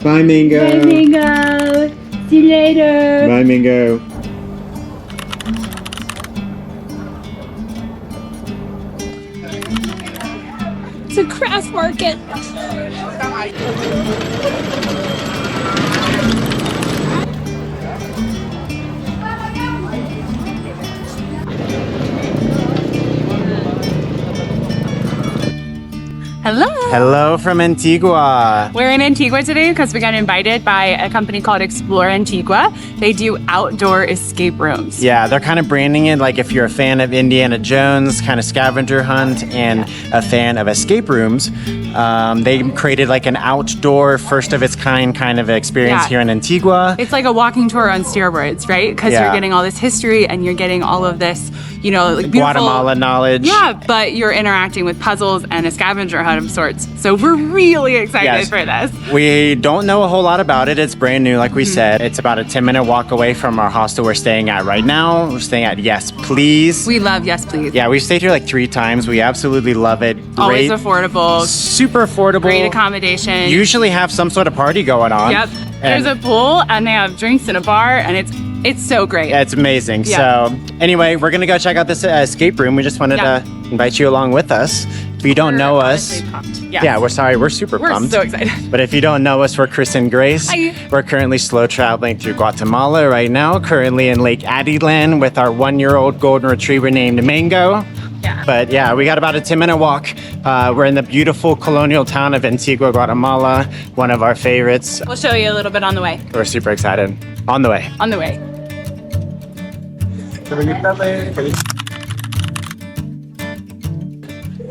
Bye, Mingo. Bye, Mingo. See you later. Bye, Mingo. It's a craft market. Hello. Hello from Antigua. We're in Antigua today because we got invited by a company called Xplore Antigua. They do outdoor escape rooms. Yeah, they're kind of branding it like if you're a fan of Indiana Jones, kind of scavenger hunt, and a fan of escape rooms. They created like an outdoor, first of its kind of experience here in Antigua. It's like a walking tour on steroids, right? Because you're getting all this history and you're getting all of this, you know, like beautiful Guatemala knowledge. Yeah, but you're interacting with puzzles and a scavenger hunt of sorts. So we're really excited for this. We don't know a whole lot about it. It's brand new, like we said. It's about a 10-minute walk away from our hostel we're staying at right now. We're staying at Yes Please. We love Yes Please. Yeah, we've stayed here like 3 times. We absolutely love it. Always affordable. Super affordable. Great accommodation. Usually have some sort of party going on. Yep. There's a pool and they have drinks in a bar and it's so great. Yeah, it's amazing. So anyway, we're gonna go check out this escape room. We just wanted to invite you along with us. If you don't know us, yeah, we're sorry, we're super pumped. We're so excited. But if you don't know us, we're Chris and Grace. Hi. We're currently slow traveling through Guatemala right now, currently in Lake Adeland with our 1-year-old golden retriever named Mango. Yeah. But yeah, we got about a 10-minute walk. We're in the beautiful colonial town of Antigua, Guatemala, one of our favorites. We'll show you a little bit on the way. We're super excited. On the way. On the way.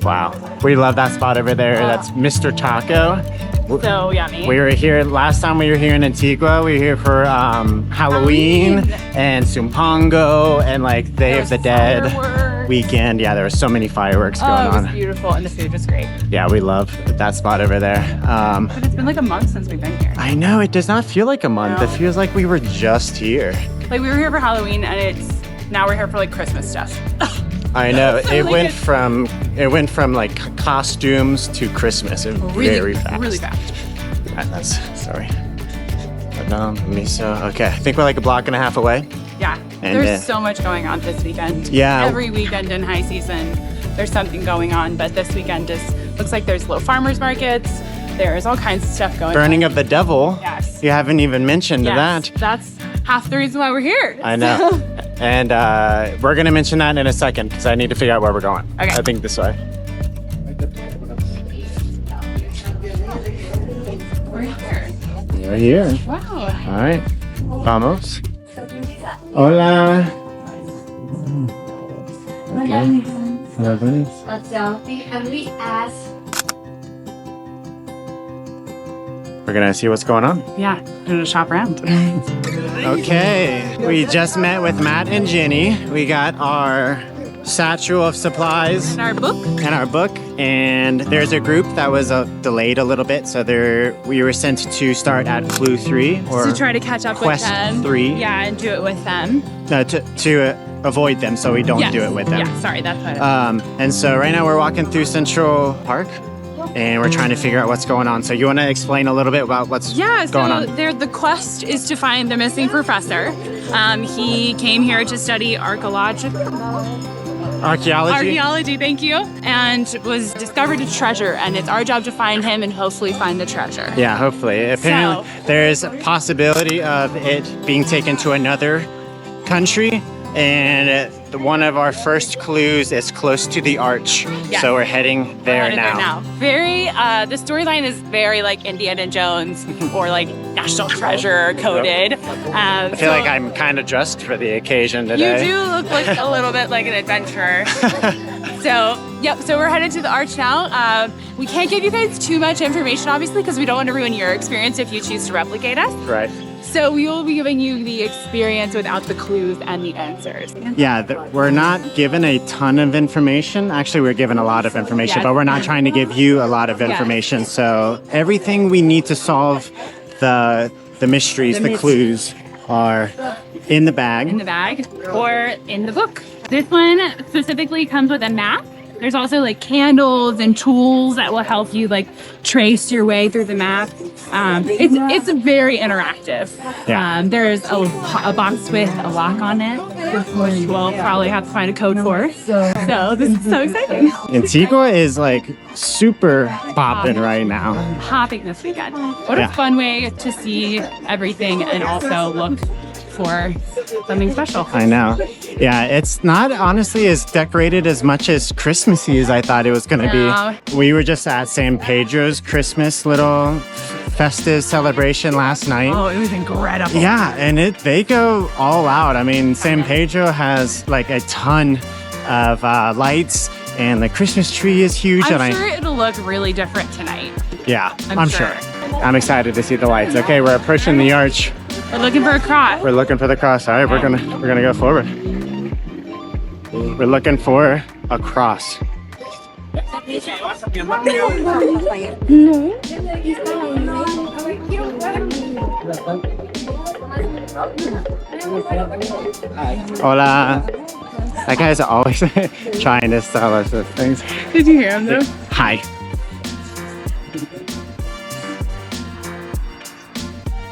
Wow. We love that spot over there. That's Mr. Taco. So yummy. We were here, last time we were here in Antigua, we were here for Halloween and Sumpango and like Day of the Dead weekend. Yeah, there were so many fireworks going on. It was beautiful and the food was great. Yeah, we love that spot over there. But it's been like a month since we've been here. I know, it does not feel like a month. It feels like we were just here. Like we were here for Halloween and now we're here for like Christmas stuff. I know, it went from like costumes to Christmas very fast. Really fast. That's sorry. Miso. Okay, I think we're like a block and a half away. Yeah, there's so much going on this weekend. Yeah. Every weekend in high season, there's something going on, but this weekend looks like there's little farmers markets. There's all kinds of stuff going on. Burning of the Devil. Yes. You haven't even mentioned that. That's half the reason why we're here. I know. And we're going to mention that in a second because I need to figure out where we're going. Okay. I think this way. We're here. We're here. Wow. All right. Vamos. Hola. Okay. A selfie and we ask. We're going to see what's going on. Yeah, we're gonna shop around. Okay. We just met with Matt and Jenny. We got our satchel of supplies. And our book. And there's a group that was delayed a little bit. So we were sent to start at Clue 3 or to try to catch up Quest with them. 3. Yeah, and do it with them. No, to avoid them so we don't do it with them. Yeah, sorry, that's what And so right now we're walking through Central Park and we're trying to figure out what's going on. So you want to explain a little bit about what's going on? The quest is to find the missing professor. He came here to study archaeology, thank you, and was discovered a treasure, and it's our job to find him and hopefully find the treasure. Yeah, hopefully. Apparently there's a possibility of it being taken to another country, and one of our first clues is close to the arch. Yes. So we're heading there now. Very, the storyline is very like Indiana Jones or like National Treasure coded. I feel like I'm kind of dressed for the occasion today. You do look like a little bit like an adventurer. So we're headed to the arch now. We can't give you guys too much information, obviously, because we don't want to ruin your experience if you choose to replicate us. Right. So we will be giving you the experience without the clues and the answers. Yeah, we're not given a ton of information. Actually, we're given a lot of information, but we're not trying to give you a lot of information. So everything we need to solve the mysteries, the clues are in the bag. In the bag or in the book. This one specifically comes with a map There's also like candles and tools that will help you like trace your way through the map. It's very interactive. Yeah. There's a box with a lock on it, which we'll probably have to find a code for. So this is so exciting. Antigua is like super popping right now. Hopping this weekend. What a fun way to see everything and also look for something special. I know. Yeah, it's not honestly as decorated as much as Christmassy as I thought it was going to be. We were just at San Pedro's Christmas little festive celebration last night. Oh, it was incredible. Yeah, and they go all out. I mean, San Pedro has like a ton of lights, and the Christmas tree is huge. I'm sure it'll look really different tonight. Yeah, I'm sure. I'm excited to see the lights. Okay, we're approaching the arch. We're looking for a cross. We're looking for the cross. All right, we're gonna go forward. We're looking for a cross. Hola. That guy's always trying to sell us those things. Did you hear him though? Hi.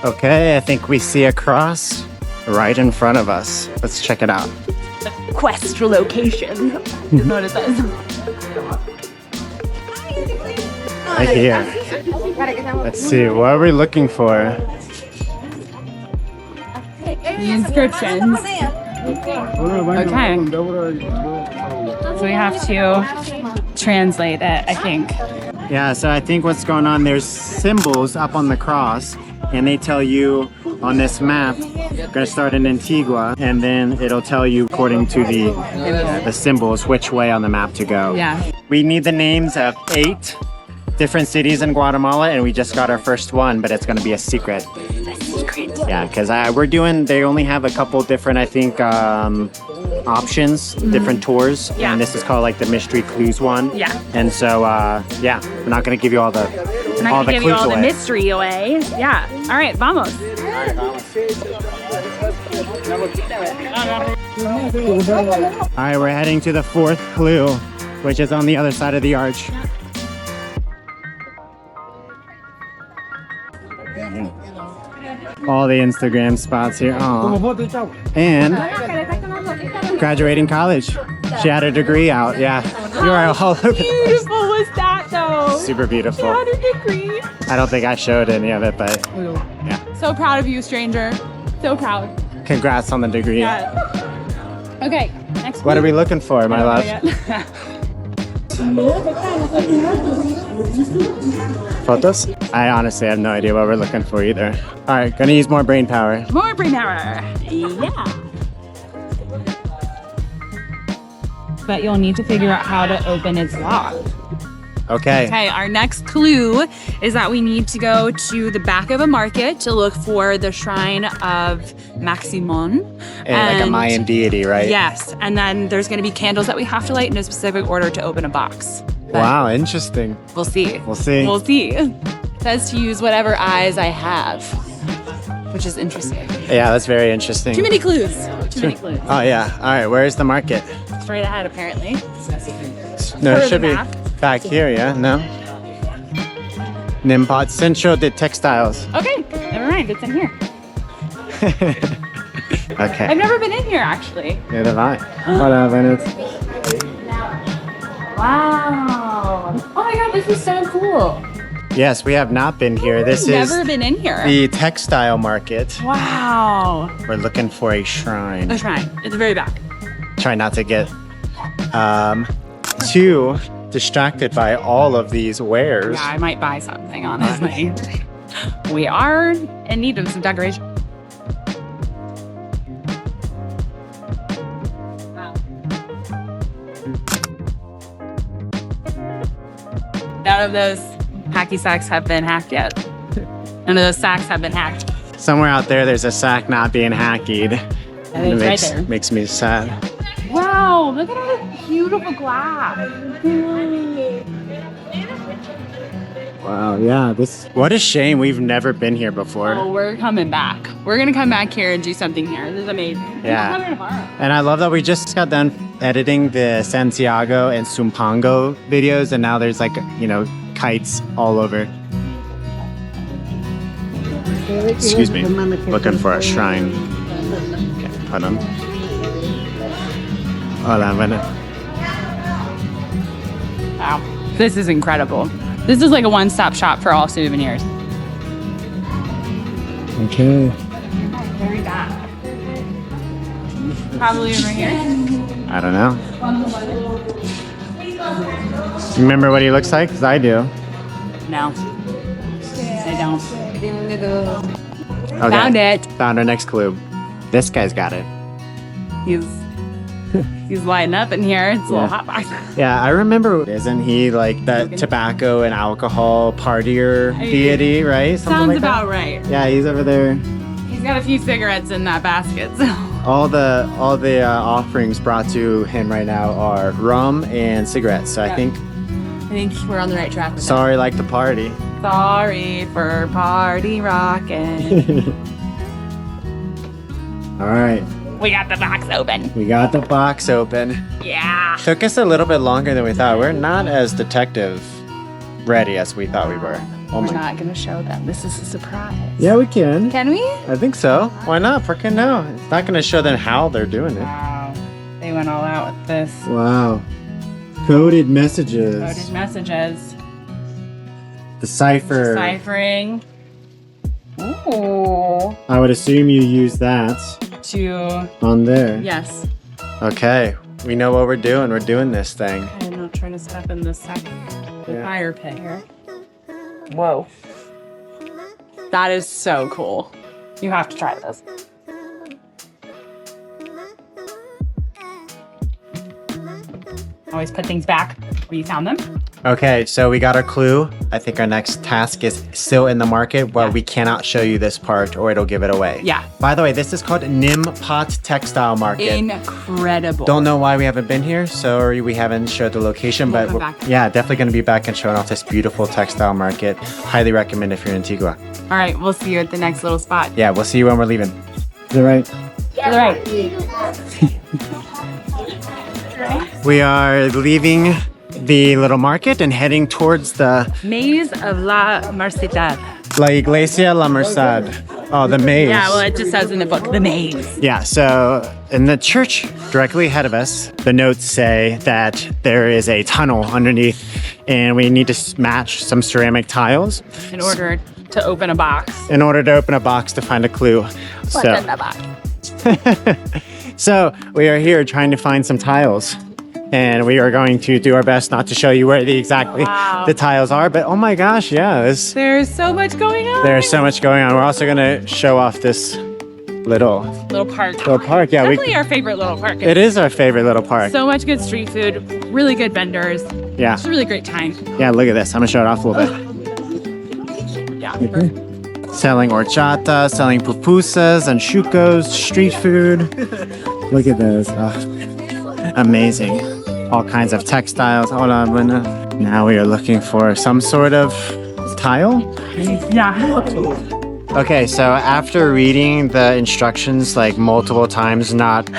Okay, I think we see a cross right in front of us. Let's check it out. Quest location. You know what it says? Right here. Let's see, what are we looking for? The inscriptions. Okay. So we have to translate it, I think. Yeah, so I think what's going on, there's symbols up on the cross, and they tell you on this map, you're gonna start in Antigua, and then it'll tell you according to the symbols which way on the map to go. Yeah. We need the names of 8 different cities in Guatemala, and we just got our first one, but it's gonna be a secret. Yeah, because they only have a couple different, I think, options, different tours. Yeah. And this is called like the mystery clues one. Yeah. And so, yeah, we're not going to give you all the I'm not gonna give you all away. the mystery away. Yeah. All right, vamos. All right, we're heading to the 4th clue, which is on the other side of the arch. All the Instagram spots here. Aww. And graduating college. She had her degree out. Yeah. You are all over. How beautiful was that though? Super beautiful. She had her degree. I don't think I showed any of it, but yeah. So proud of you, stranger. So proud. Congrats on the degree. Yeah. Okay, next What are we looking for, my love? Photos? I honestly have no idea what we're looking for either. All right, gonna use more brain power. More brain power. Yeah. But you'll need to figure out how to open its lock. Okay. Okay, our next clue is that we need to go to the back of a market to look for the shrine of Maximón. And like a Mayan deity, right? Yes, and then there's going to be candles that we have to light in a specific order to open a box. But Wow, interesting. we'll see. We'll see. We'll see. It says to use whatever eyes I have, which is interesting. Yeah, that's very interesting. Too many clues. Too many clues. Oh yeah. All right, where's the market? Straight ahead, apparently. No, Per it the should be map. back here, yeah? No? Nim Pot Centro de Textiles. Okay, never mind. It's in here. Okay. I've never been in here, actually. Neither have I. Hola, Venus. Wow. Oh my god, this is so cool. Yes, we have not been here. This Never is been in here. the textile market. Wow. We're looking for a shrine. A shrine. It's the very back. Try not to get too distracted by all of these wares. Yeah, I might buy something, honestly. We are in need of some decoration. None of those hacky sacks have been hacked yet. None of those sacks have been hacked. Somewhere out there's a sack not being hacked. And it's right there. Makes me sad. Wow, look at all this beautiful glass. Wow, yeah, what a shame we've never been here before. Oh, we're coming back. We're gonna come back here and do something here. This is amazing. Yeah. We're coming tomorrow. And I love that we just got done editing the Santiago and Sumpango videos, and now there's like, you know, kites all over. Excuse me, looking for a shrine. Okay, put them. Hola, bueno. Wow. This is incredible. This is like a one-stop shop for all souvenirs. Okay. Very bad. Probably over here. I don't know. Remember what he looks like? Because I do. No. I don't. Okay. Found it. Found our next clue. This guy's got it. He's lighting up in here. It's a little hot box. Yeah, I remember. Isn't he like that tobacco and alcohol partier deity, right? Something Sounds like about that? right. Yeah, he's over there. He's got a few cigarettes in that basket. So. All the offerings brought to him right now are rum and cigarettes. So I think. I think we're on the right track. With Sorry, like the party. Sorry for party rocking. All right. We got the box open. We got the box open. Yeah. Took us a little bit longer than we thought. We're not as detective ready as we thought we were. Oh We're my. not going to show them. This is a surprise. Yeah, we can. Can we? I think so. Why not? Freaking no. It's not going to show them how they're doing it. Wow. They went all out with this. Wow. Coded messages. Coded messages. The cipher. Deciphering. Ooh. I would assume you use that To. on there. Yes. Okay. We know what we're doing. We're doing this thing. I'm not trying to step in the Yeah. fire pit here. Whoa. That is so cool. You have to try this. Always put things back where you found them. Okay, so we got our clue. I think our next task is still in the market, but we cannot show you this part or it'll give it away. Yeah. By the way, this is called Nim Pot Textile Market. Incredible. Don't know why we haven't been here. Sorry, we haven't showed the location, We'll but come back. yeah, definitely going to be back and showing off this beautiful textile market. Highly recommend if you're in Antigua. All right, we'll see you at the next little spot. Yeah, we'll see you when we're leaving. Is that right? All right. We are leaving the little market and heading towards the Maze of La Merced. La Iglesia La Merced. Oh, the maze. Yeah, well, it just says in the book, the maze. Yeah, so in the church directly ahead of us, the notes say that there is a tunnel underneath and we need to match some ceramic tiles In order to open a box. in order to open a box to find a clue. What's in the box? So we are here trying to find some tiles. And we are going to do our best not to show you where the tiles are. But oh my gosh, yeah, There's so much going on. there's so much going on. We're also going to show off this little park. Yeah, Definitely our favorite little park. it is our favorite little park. So much good street food, really good vendors. Yeah, It's a really great time. yeah. Look at this. I'm gonna show it off a little bit. Yeah. Selling horchata, selling pupusas and chucos, street food. Look at those. Amazing. All kinds of textiles. Hold on, bueno. Now we are looking for some sort of tile. Yeah. Okay, so after reading the instructions like multiple times, not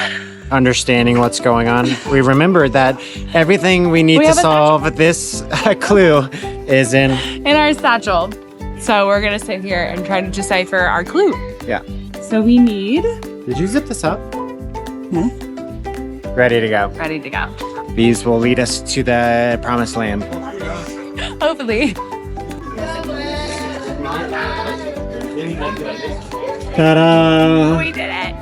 understanding what's going on, we remembered that everything we need to have a solve this clue is in. In our satchel. So we're going to sit here and try to decipher our clue. Yeah. So we need... Did you zip this up? Ready to go. Ready to go. These will lead us to the promised land. Hopefully. Ta-da! We did it.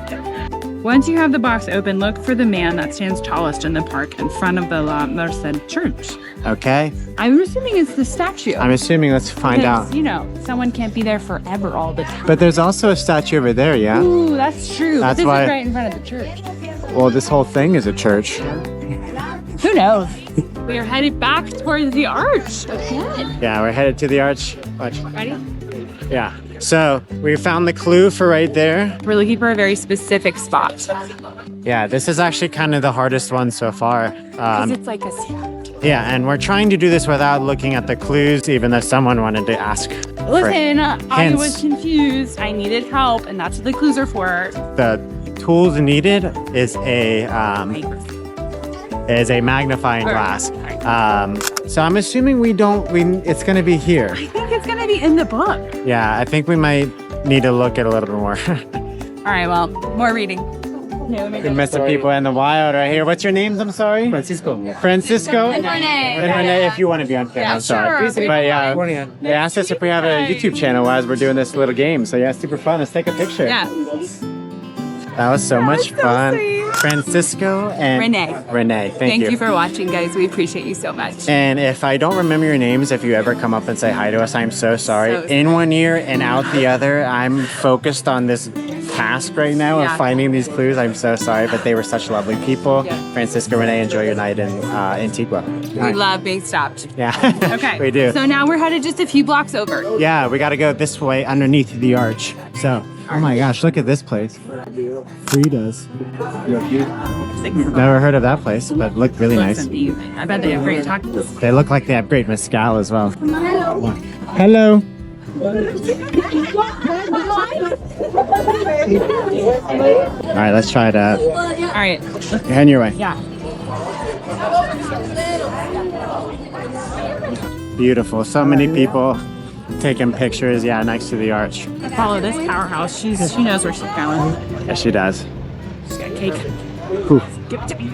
Once you have the box open, look for the man that stands tallest in the park in front of the La Merced Church. Okay. I'm assuming it's the statue. I'm assuming, let's find out. Because, you know, someone can't be there forever all the time. But there's also a statue over there, yeah? Ooh, that's true. That's this why- is right in front of the church. Well, this whole thing is a church. Who knows? We are headed back towards the arch again. Yeah, we're headed to the arch. Watch. Ready? Yeah. So we found the clue for right there. We're looking for a very specific spot. Yeah, this is actually kind of the hardest one so far. Because it's like a Yeah, and we're trying to do this without looking at the clues, even though someone wanted to ask. Listen, I hints. was confused. I needed help, and that's what the clues are for. The tools needed is a magnifying glass. So I'm assuming it's going to be here. I think it's gonna be in the book. Yeah, I think we might need to look at a little bit more. All right, well, more reading. We met some people in the wild right here. What's your names? I'm sorry. Francisco. Renee. And Renee, if you want to be on camera, I'm sorry. sure. But yeah, they asked us if we have a YouTube channel as we're doing this little game. So yeah, super fun. Let's take a picture. Yeah. That was so much so fun. sweet. Francisco and Renee. Thank you. Thank you for watching, guys. We appreciate you so much. And if I don't remember your names, if you ever come up and say hi to us, I'm so sorry. So In one ear and out the other, I'm focused on this task right now of finding these clues. I'm so sorry, but they were such lovely people. Yeah. Francisco, Renee, enjoy your night in Antigua. We love being stopped. Yeah, Okay. we do. So now we're headed just a few blocks over. Yeah, we got to go this way underneath the arch. So, oh my gosh, look at this place. Frida's. Never heard of that place, but looked really nice. I bet they have great tacos. They look like they have great mezcal as well. Hello. All right, let's try that. All right. Head your way. Yeah. Beautiful. So many people taking pictures. Yeah, next to the arch. Follow this powerhouse. She knows where she's going. Yeah, she does. She's got cake. Whew. Give it to me.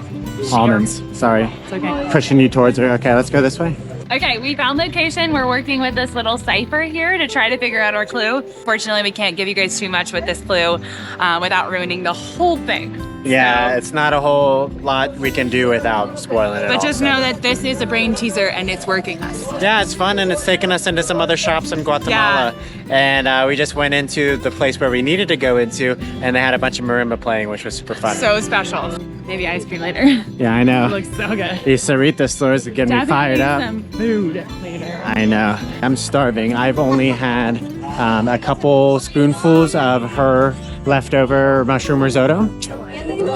Almonds. Sorry. It's okay. Pushing you towards her. Okay, let's go this way. Okay, we found location. We're working with this little cipher here to try to figure out our clue. Fortunately, we can't give you guys too much with this clue without ruining the whole thing. Yeah, it's not a whole lot we can do without spoiling it. But all, just so. know that this is a brain teaser and it's working us. Yeah, it's fun and it's taken us into some other shops in Guatemala. And we just went into the place where we needed to go into and they had a bunch of marimba playing, which was super fun. So special. Maybe ice cream later. Yeah, I know. It looks so good. These Sarita stores are getting me fired up. Some food later. I know. I'm starving. I've only had a couple spoonfuls of her leftover mushroom risotto.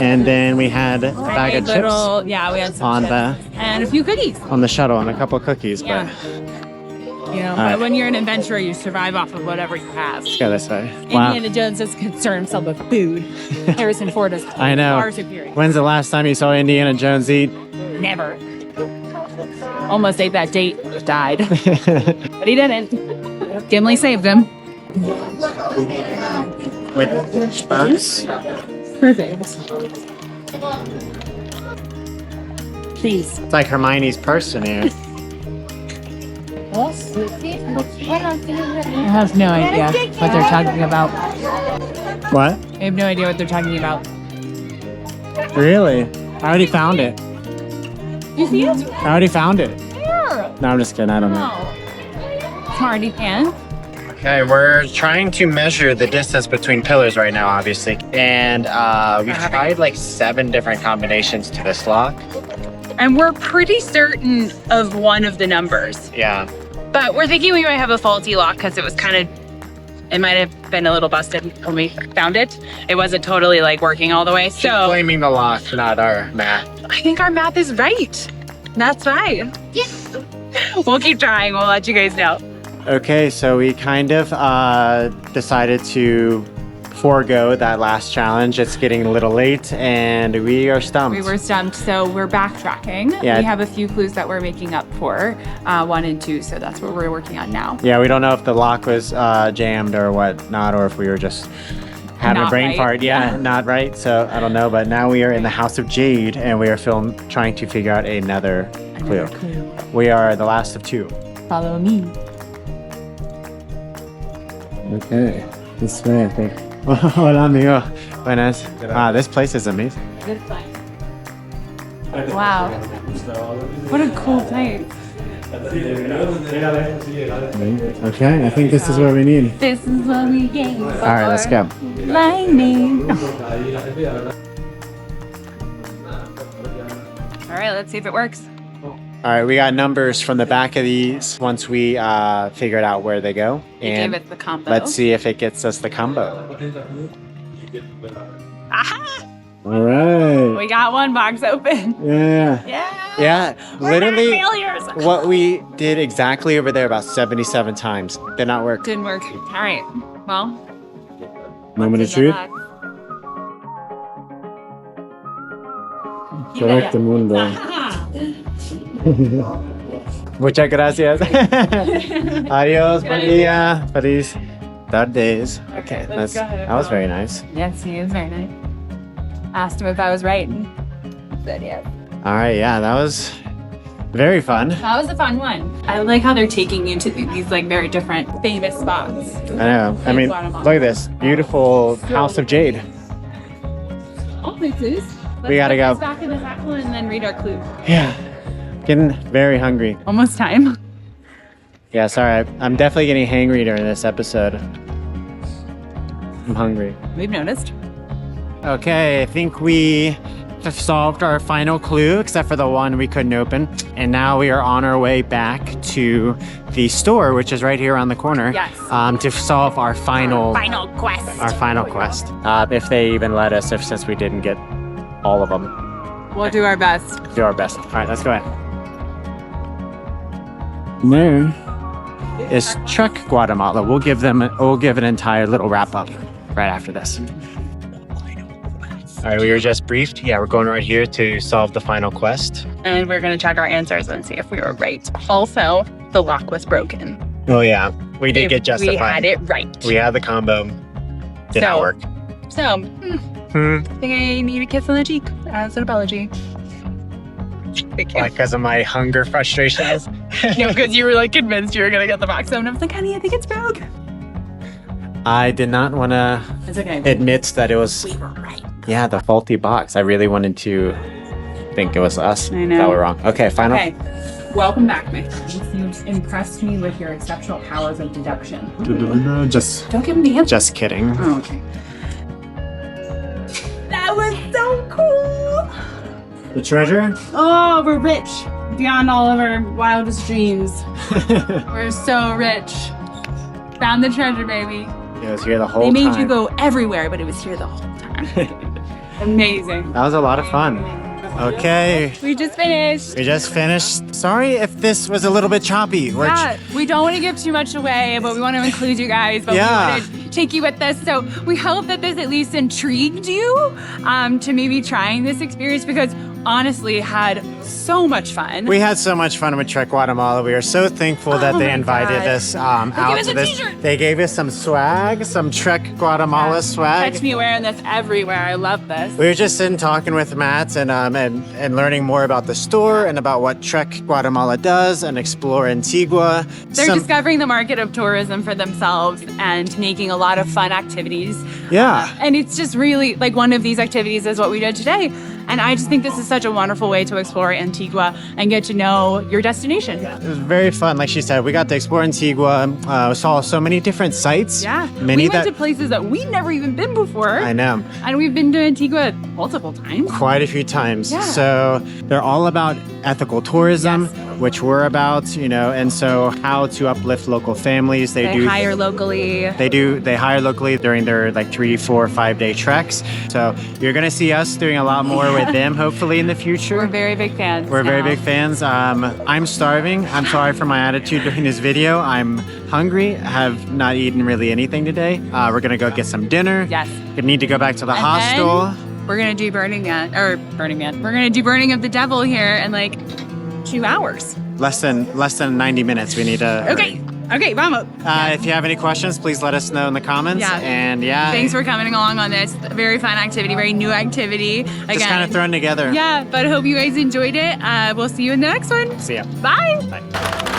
And then we had a bag of chips Yeah, we had some on chips. And a few cookies. on the shuttle and a couple of cookies. Yeah. But You know, right. but when you're an adventurer, you survive off of whatever you have. let's go this way. Wow. Indiana Jones doesn't concern himself with food. Harrison Ford is I know. far superior. When's the last time you saw Indiana Jones eat? Never. Almost ate that date, died. But he didn't. Gimli saved him. With bugs? Perfect. Please. It's like Hermione's purse in here. I have no idea what they're talking about. What? I have no idea what they're talking about. Really? I already found it. You see it? I already found it. Here. No, I'm just kidding. I don't know. Oh. Smarty pan. Okay, we're trying to measure the distance between pillars right now, obviously. And we've tried like 7 different combinations to this lock. And we're pretty certain of one of the numbers. Yeah. But we're thinking we might have a faulty lock because it might have been a little busted when we found it. It wasn't totally like working all the way. She's So blaming the lock, not our math. I think our math is right. That's right. Yes. We'll keep trying. We'll let you guys know. Okay, so we kind of decided to forego that last challenge. It's getting a little late and we are stumped. We were stumped, so we're backtracking. Yeah. We have a few clues that we're making up for 1 and 2, so that's what we're working on now. Yeah, we don't know if the lock was jammed or whatnot, or if we were just having a Not brain right. fart. Yeah, not right. So I don't know, but now we are in the house of Jade and we are trying to figure out another clue. We are the last of 2. Follow me. Okay, this way I think. Hola amigo. Buenas. Wow, this place is amazing. Wow. What a cool place. Okay, I think this is what we need. This is what we came for. All right, let's go. Lightning. All right, let's see if it works. All right, we got numbers from the back of these once we figured out where they go. You And gave it the combo. let's see if it gets us the combo. Aha! All right. We got one box open. Yeah. Yeah. Yeah. We're not Literally, failures. what we did exactly over there about 77 times. Did not work. Didn't work. All right. Well. Moment of what's in the truth. box? Correcto mundo. Muchas gracias. Adiós, buen día. Feliz tardes. Okay, let's go ahead. that was very nice. Yes, he is very nice. Asked him if I was right. And he said yes. All right, yeah, that was very fun. That was a fun one. I like how they're taking you to these like very different famous spots. I know. I mean, look at this beautiful House of Jade. Oh, this is. We gotta go. Let's back in the tackle and then read our clue. Yeah, getting very hungry. Almost time. Yeah, sorry, I'm definitely getting hangry during this episode. I'm hungry. We've noticed. Okay, I think we have solved our final clue, except for the one we couldn't open. And now we are on our way back to the store, which is right here around the corner. Yes. To solve our final quest. Our final quest. If they even let us, since we didn't get all of them. We'll do our best. Do our best. All right, let's go ahead. There is Truck Guatemala. We'll give an entire little wrap up right after this. All right, we were just briefed. Yeah, we're going right here to solve the final quest. And we're gonna check our answers and see if we were right. Also, the lock was broken. Oh yeah, we did get justified. We had it right. We had the combo. Did not work. So, I think I need a kiss on the cheek as an apology. Thank you. Because of my hunger frustrations. No, because you were like convinced you were gonna get the box open. I was like, honey, I think it's broke. I did not want to It's okay. admit that it was, We were right. yeah, the faulty box. I really wanted to think it was us. I know. That we're wrong. Okay, final. Okay. Welcome back, my friends. You've impressed me with your exceptional powers of deduction. Just Don't give him the answer. Just kidding. Oh, okay. That was so cool. The treasure? Oh, we're rich beyond all of our wildest dreams. We're so rich. Found the treasure, baby. It was here the whole They made time. you go everywhere, but it was here the whole time. Amazing. That was a lot of fun. Okay, We just finished. we just finished. Sorry if this was a little bit choppy. Yeah, we don't want to give too much away, but we want to include you guys. But Yeah. we want to take you with us. So we hope that this at least intrigued you to maybe trying this experience because honestly, had so much fun. We had so much fun with Trek Guatemala. We are so thankful that Oh they my invited God. us out us to a this. t-shirt. They gave us some swag, some Trek Guatemala swag. Catch me wearing this everywhere. I love this. We were just sitting talking with Matt and learning more about the store and about what Trek Guatemala does and Xplore Antigua. They're discovering the market of tourism for themselves and making a lot of fun activities. Yeah. And it's just really like one of these activities is what we did today. And I just think this is such a wonderful way to explore Antigua and get to know your destination. It was very fun. Like she said, we got to explore Antigua. Saw so many different sites. Yeah. Many we went to places that we've never even been before. I know. And we've been to Antigua multiple times. Quite a few times. Yeah. So they're all about ethical tourism, which we're about, and so how to uplift local families. They hire locally. They hire locally during their 3, 4, 5 day treks. So you're gonna see us doing a lot more with them hopefully in the future. We're very big fans. We're very big fans. I'm starving. I'm sorry for my attitude during this video. I'm hungry. I have not eaten really anything today. We're gonna go get some dinner. Yes. We need to go back to the And hostel. then we're gonna do Burning Man. We're gonna do Burning of the Devil here in 2 hours. Less than 90 minutes. We need to. Okay, vamos. If you have any questions, please let us know in the comments. Yeah. And yeah. Thanks for coming along on this very fun activity, very new activity. Again, Just kind of thrown together. Yeah, but I hope you guys enjoyed it. We'll see you in the next one. See ya. Bye. Bye.